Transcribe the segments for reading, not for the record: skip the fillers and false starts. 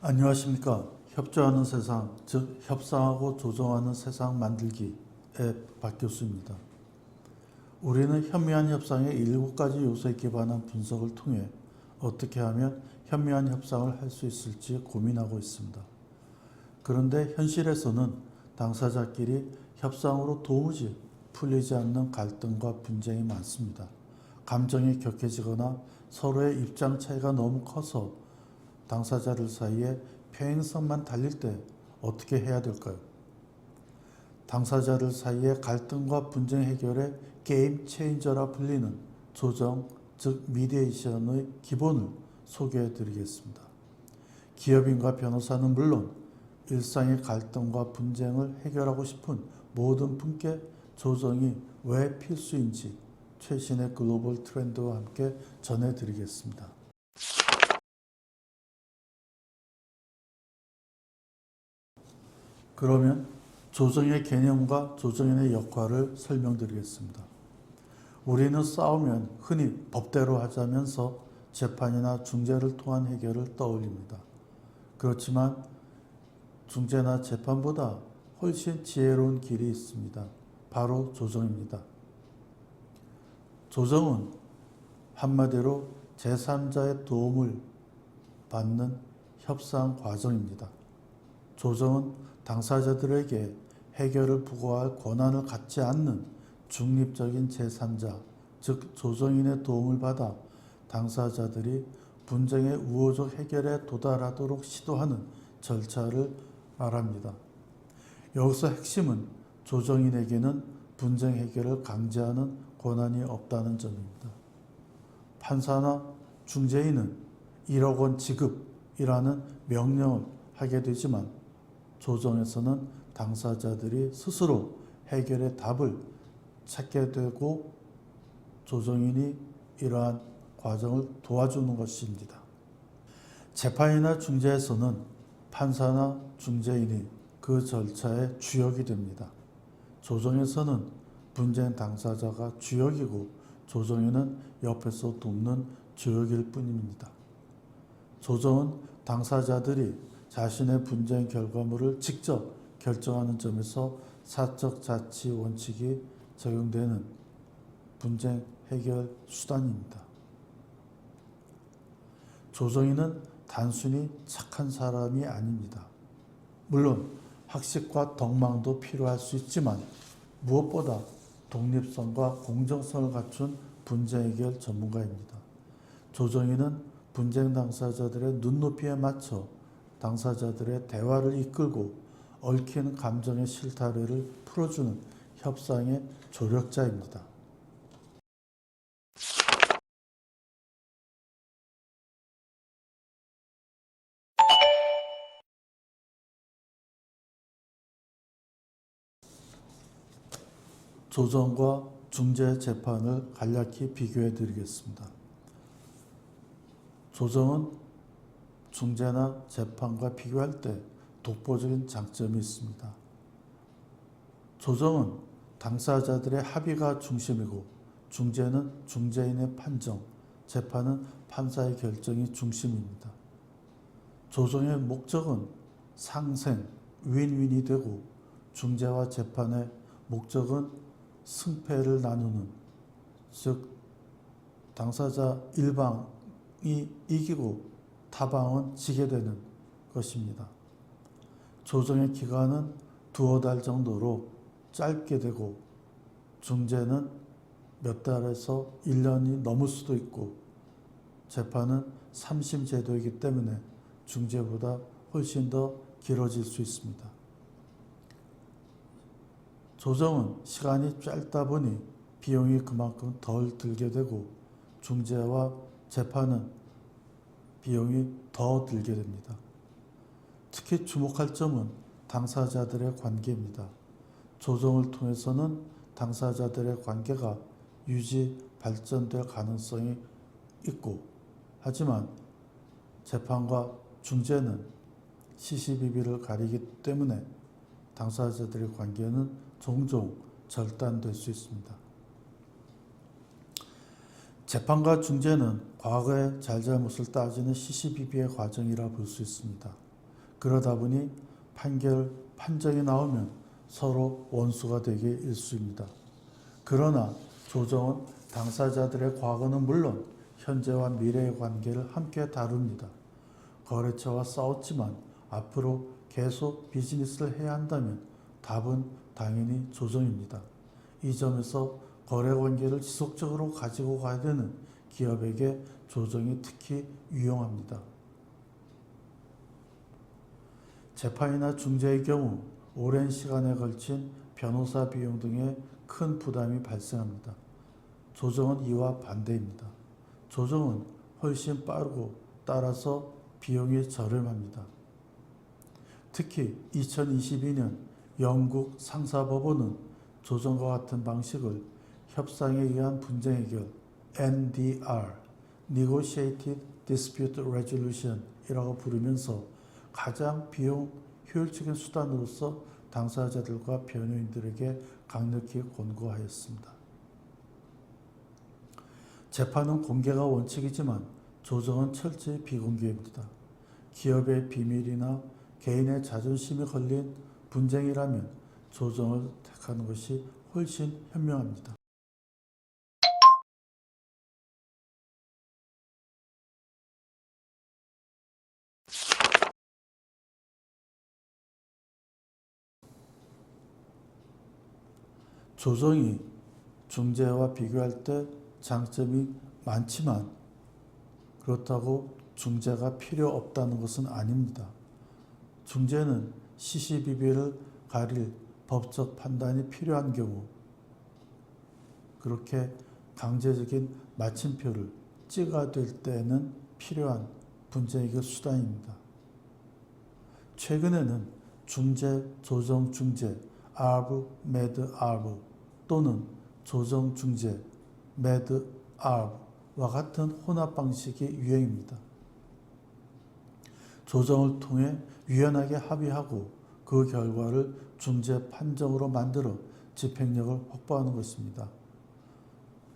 안녕하십니까. 협조하는 세상, 즉 협상하고 조정하는 세상 만들기의 박 교수입니다. 우리는 현미한 현상의 7가지 요소에 기반한 분석을 통해 어떻게 하면 현미한 협상을 할 수 있을지 고민하고 있습니다. 그런데 현실에서는 당사자끼리 협상으로 도무지 풀리지 않는 갈등과 분쟁이 많습니다. 감정이 격해지거나 서로의 입장 차이가 너무 커서 당사자들 사이에 평행선만 달릴 때 어떻게 해야 될까요? 당사자들 사이의 갈등과 분쟁 해결의 게임 체인저라 불리는 조정, 즉 미디에이션의 기본을 소개해 드리겠습니다. 기업인과 변호사는 물론 일상의 갈등과 분쟁을 해결하고 싶은 모든 분께 조정이 왜 필수인지 최신의 글로벌 트렌드와 함께 전해드리겠습니다. 그러면 조정의 개념과 조정인의 역할을 설명드리겠습니다. 우리는 싸우면 흔히 법대로 하자면서 재판이나 중재를 통한 해결을 떠올립니다. 그렇지만 중재나 재판보다 훨씬 지혜로운 길이 있습니다. 바로 조정입니다. 조정은 한마디로 제3자의 도움을 받는 협상 과정입니다. 조정은 당사자들에게 해결을 부과할 권한을 갖지 않는 중립적인 제3자, 즉 조정인의 도움을 받아 당사자들이 분쟁의 우호적 해결에 도달하도록 시도하는 절차를 말합니다. 여기서 핵심은 조정인에게는 분쟁 해결을 강제하는 권한이 없다는 점입니다. 판사나 중재인은 1억 원 지급이라는 명령을 하게 되지만 조정에서는 당사자들이 스스로 해결의 답을 찾게 되고 조정인이 이러한 과정을 도와주는 것입니다. 재판이나 중재에서는 판사나 중재인이 그 절차의 주역이 됩니다. 조정에서는 분쟁 당사자가 주역이고 조정인은 옆에서 돕는 주역일 뿐입니다. 조정은 당사자들이 자신의 분쟁 결과물을 직접 결정하는 점에서 사적 자치 원칙이 적용되는 분쟁 해결 수단입니다. 조정인은 단순히 착한 사람이 아닙니다. 물론 학식과 덕망도 필요할 수 있지만 무엇보다 독립성과 공정성을 갖춘 분쟁 해결 전문가입니다. 조정인은 분쟁 당사자들의 눈높이에 맞춰 당사자들의 대화를 이끌고 얽힌 감정의 실타래를 풀어주는 협상의 조력자입니다. 조정과 중재 재판을 간략히 비교해 드리겠습니다. 조정은 중재나 재판과 비교할 때 독보적인 장점이 있습니다. 조정은 당사자들의 합의가 중심이고 중재는 중재인의 판정, 재판은 판사의 결정이 중심입니다. 조정의 목적은 상생, 윈윈이 되고 중재와 재판의 목적은 승패를 나누는, 즉 당사자 일방이 이기고 타방은 지게 되는 것입니다. 조정의 기간은 두어 달 정도로 짧게 되고 중재는 몇 달에서 1년이 넘을 수도 있고 재판은 3심 제도이기 때문에 중재보다 훨씬 더 길어질 수 있습니다. 조정은 시간이 짧다 보니 비용이 그만큼 덜 들게 되고 중재와 재판은 비용이 더 들게 됩니다. 특히 주목할 점은 당사자들의 관계입니다. 조정을 통해서는 당사자들의 관계가 유지, 발전될 가능성이 있고 하지만 재판과 중재는 시시비비를 가리기 때문에 당사자들의 관계는 종종 절단될 수 있습니다. 재판과 중재는 과거의 잘잘못을 따지는 시시비비의 과정이라 볼 수 있습니다. 그러다 보니 판정이 나오면 서로 원수가 되기 일쑤입니다. 그러나 조정은 당사자들의 과거는 물론 현재와 미래의 관계를 함께 다룹니다. 거래처와 싸웠지만 앞으로 계속 비즈니스를 해야 한다면 답은 당연히 조정입니다. 이 점에서 거래관계를 지속적으로 가지고 가야 되는 기업에게 조정이 특히 유용합니다. 재판이나 중재의 경우 오랜 시간에 걸친 변호사 비용 등의 큰 부담이 발생합니다. 조정은 이와 반대입니다. 조정은 훨씬 빠르고 따라서 비용이 저렴합니다. 특히 2022년 영국 상사법원은 조정과 같은 방식을 협상에 의한 분쟁 해결 NDR, Negotiated Dispute Resolution 이라고 부르면서 가장 비용 효율적인 수단으로서 당사자들과 변호인들에게 강력히 권고하였습니다. 재판은 공개가 원칙이지만 조정은 철저히 비공개입니다. 기업의 비밀이나 개인의 자존심이 걸린 분쟁이라면 조정을 택하는 것이 훨씬 현명합니다. 조정이 중재와 비교할 때 장점이 많지만 그렇다고 중재가 필요 없다는 것은 아닙니다. 중재는 시시비비를 가릴 법적 판단이 필요한 경우 그렇게 강제적인 마침표를 찍어야 될 때에는 필요한 분쟁 해결 수단입니다. 최근에는 중재, 조정, 중재, 아브, 매드, 아브 또는 조정, 중재, 매드, 아브와 같은 혼합 방식이 유행입니다. 조정을 통해 유연하게 합의하고 그 결과를 중재 판정으로 만들어 집행력을 확보하는 것입니다.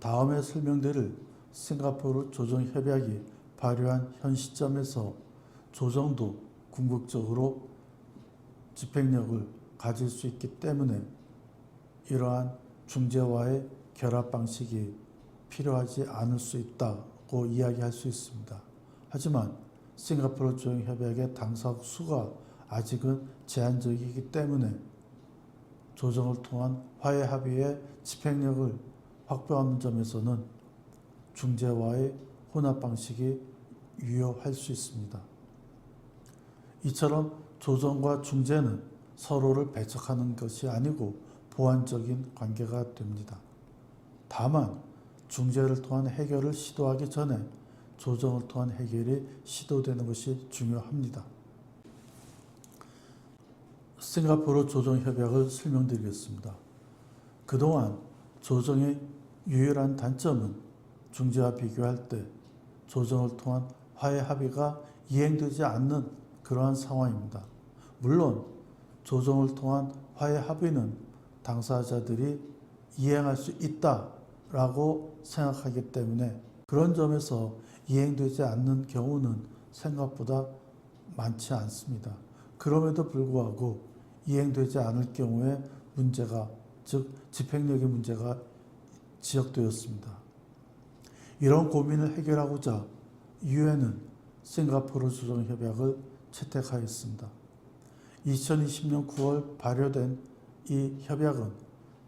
다음에 설명드릴 싱가포르 조정협약이 발효한 현 시점에서 조정도 궁극적으로 집행력을 가질 수 있기 때문에 이러한 중재와의 결합 방식이 필요하지 않을 수 있다고 이야기할 수 있습니다. 하지만 싱가포르 조정협약의 당사국 수가 아직은 제한적이기 때문에 조정을 통한 화해 합의의 집행력을 확보하는 점에서는 중재와의 혼합 방식이 유효할 수 있습니다. 이처럼 조정과 중재는 서로를 배척하는 것이 아니고 보완적인 관계가 됩니다. 다만 중재를 통한 해결을 시도하기 전에 조정을 통한 해결이 시도되는 것이 중요합니다. 싱가포르 조정협약을 설명드리겠습니다. 그동안 조정의 유일한 단점은 중재와 비교할 때 조정을 통한 화해 합의가 이행되지 않는 그러한 상황입니다. 물론 조정을 통한 화해 합의는 당사자들이 이행할 수 있다라고 생각하기 때문에 그런 점에서 이행되지 않는 경우는 생각보다 많지 않습니다. 그럼에도 불구하고 이행되지 않을 경우에 문제가, 즉 집행력의 문제가 지적되었습니다. 이런 고민을 해결하고자 유엔은 싱가포르 조정협약을 채택하였습니다. 2020년 9월 발효된 이 협약은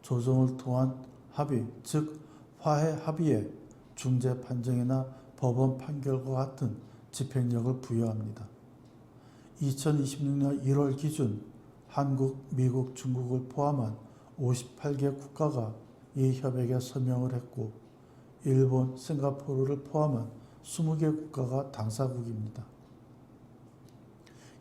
조정을 통한 합의, 즉 화해 합의에 중재 판정이나 법원 판결과 같은 집행력을 부여합니다. 2026년 1월 기준 한국, 미국, 중국을 포함한 58개 국가가 이 협약에 서명을 했고 일본, 싱가포르를 포함한 20개 국가가 당사국입니다.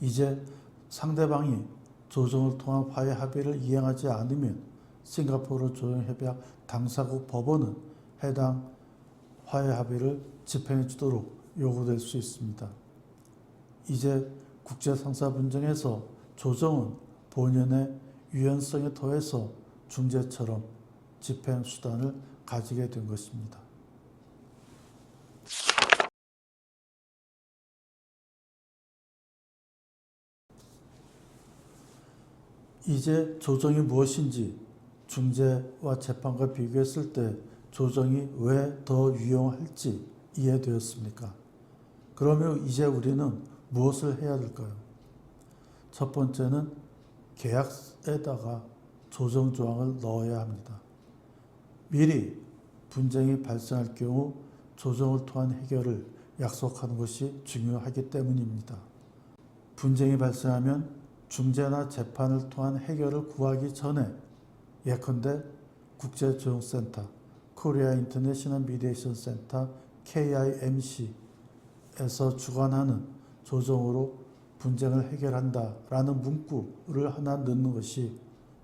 이제 상대방이 조정을 통한 화해 합의를 이행하지 않으면 싱가포르 조정협약 당사국 법원은 해당 화해 합의를 집행해 주도록 요구될 수 있습니다. 이제 국제상사 분쟁에서 조정은 본연의 유연성에 더해서 중재처럼 집행 수단을 가지게 된 것입니다. 이제 조정이 무엇인지 중재와 재판과 비교했을 때 조정이 왜 더 유용할지 이해되었습니까? 그러면 이제 우리는 무엇을 해야 될까요? 첫 번째는 계약에다가 조정 조항을 넣어야 합니다. 미리 분쟁이 발생할 경우 조정을 통한 해결을 약속하는 것이 중요하기 때문입니다. 분쟁이 발생하면 중재나 재판을 통한 해결을 구하기 전에 예컨대 국제조정센터, 코리아 인터내셔널 미디에이션 센터 KIMC에서 주관하는 조정으로 분쟁을 해결한다라는 문구를 하나 넣는 것이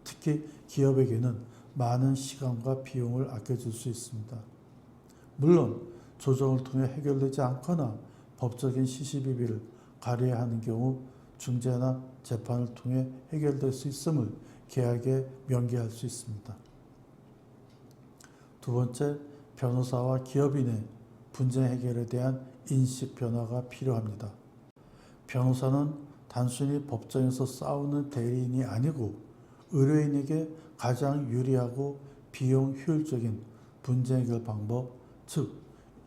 특히 기업에게는 많은 시간과 비용을 아껴줄 수 있습니다. 물론 조정을 통해 해결되지 않거나 법적인 시시비비를 가려야 하는 경우 중재나 재판을 통해 해결될 수 있음을 계약에 명기할 수 있습니다. 두 번째, 변호사와 기업인의 분쟁 해결에 대한 인식 변화가 필요합니다. 변호사는 단순히 법정에서 싸우는 대리인이 아니고 의뢰인에게 가장 유리하고 비용 효율적인 분쟁 해결 방법, 즉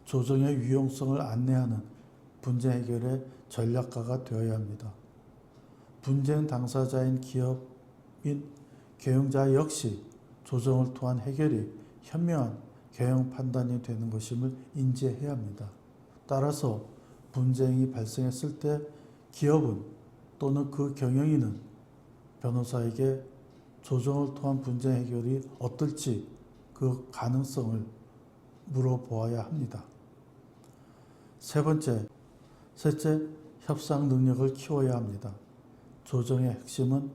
조정의 유용성을 안내하는 분쟁 해결의 전략가가 되어야 합니다. 분쟁 당사자인 기업인 경영자 역시 조정을 통한 해결이 현명한 경영 판단이 되는 것임을 인지해야 합니다. 따라서 분쟁이 발생했을 때 기업은 또는 그 경영인은 변호사에게 조정을 통한 분쟁 해결이 어떨지 그 가능성을 물어보아야 합니다. 셋째, 협상 능력을 키워야 합니다. 조정의 핵심은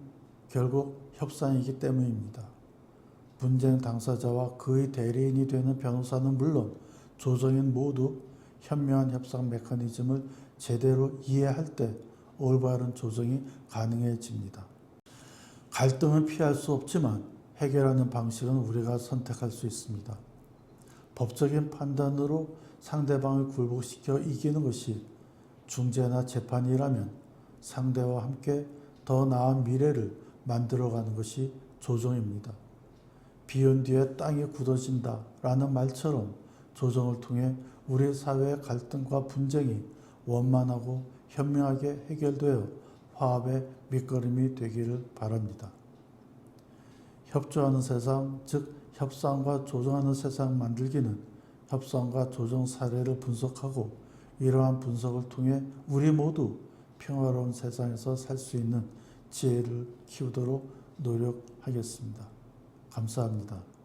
결국 협상이기 때문입니다. 분쟁 당사자와 그의 대리인이 되는 변호사는 물론 조정인 모두 현명한 협상 메커니즘을 제대로 이해할 때 올바른 조정이 가능해집니다. 갈등은 피할 수 없지만 해결하는 방식은 우리가 선택할 수 있습니다. 법적인 판단으로 상대방을 굴복시켜 이기는 것이 중재나 재판이라면 상대와 함께 더 나은 미래를 만들어가는 것이 조정입니다. 비 온 뒤에 땅이 굳어진다 라는 말처럼 조정을 통해 우리 사회의 갈등과 분쟁이 원만하고 현명하게 해결되어 화합의 밑거름이 되기를 바랍니다. 협조하는 세상, 즉 협상과 조정하는 세상 만들기는 협상과 조정 사례를 분석하고 이러한 분석을 통해 우리 모두 평화로운 세상에서 살 수 있는 지혜를 키우도록 노력하겠습니다. 감사합니다.